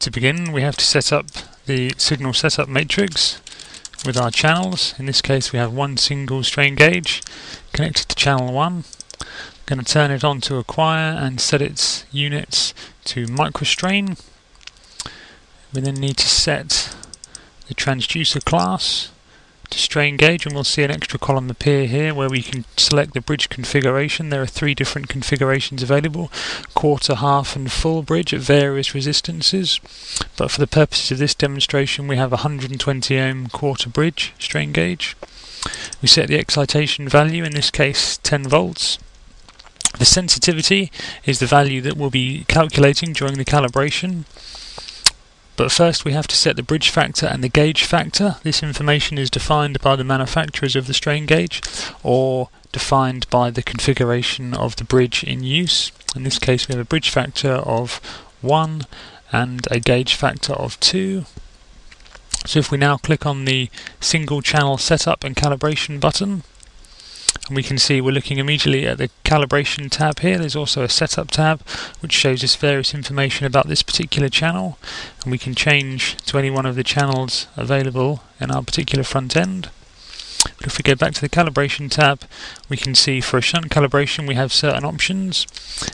To begin, we have to set up the signal setup matrix with our channels. In this case we have one single strain gauge connected to channel 1. I'm going to turn it on to acquire and set its units to microstrain. We then need to set the transducer class to strain gauge, and we'll see an extra column appear here where we can select the bridge configuration. There are 3 different configurations available: quarter, half and full bridge at various resistances, but for the purposes of this demonstration we have a 120 ohm quarter bridge strain gauge. We set the excitation value, in this case 10 volts. The sensitivity is the value that we'll be calculating during the calibration. But first we have to set the bridge factor and the gauge factor. This information is defined by the manufacturers of the strain gauge, or defined by the configuration of the bridge in use. In this case we have a bridge factor of 1 and a gauge factor of 2. So if we now click on the single channel setup and calibration button, and we can see we're looking immediately at the calibration tab here. There's also a setup tab which shows us various information about this particular channel, and we can change to any one of the channels available in our particular front end. But if we go back to the calibration tab, we can see for a shunt calibration we have certain options.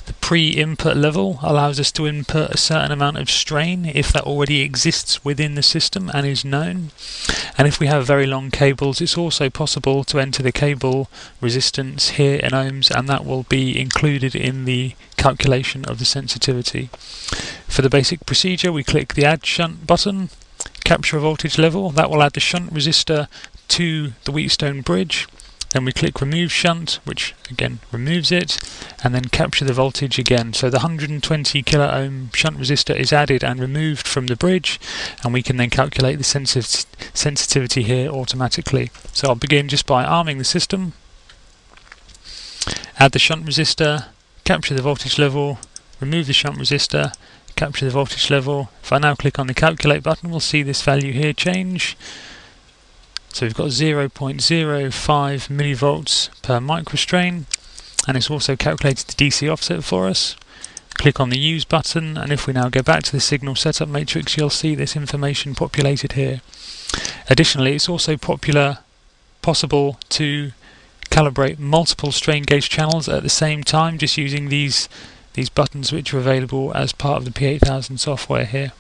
The pre-input level allows us to input a certain amount of strain if that already exists within the system and is known. And if we have very long cables, it's also possible to enter the cable resistance here in ohms, and that will be included in the calculation of the sensitivity. For the basic procedure, we click the Add Shunt button, capture a voltage level. That will add the shunt resistor to the Wheatstone bridge. Then we click Remove Shunt, which again removes it, and then capture the voltage again. So the 120 kilo ohm shunt resistor is added and removed from the bridge, and we can then calculate the sensitivity here automatically. So I'll begin just by arming the system, add the shunt resistor, capture the voltage level, remove the shunt resistor, capture the voltage level. If I now click on the Calculate button, we'll see this value here change. So we've got 0.05 millivolts per microstrain, and it's also calculated the DC offset for us. Click on the Use button, and if we now go back to the signal setup matrix, you'll see this information populated here. Additionally, it's also possible to calibrate multiple strain gauge channels at the same time, just using these buttons which are available as part of the P8000 software here.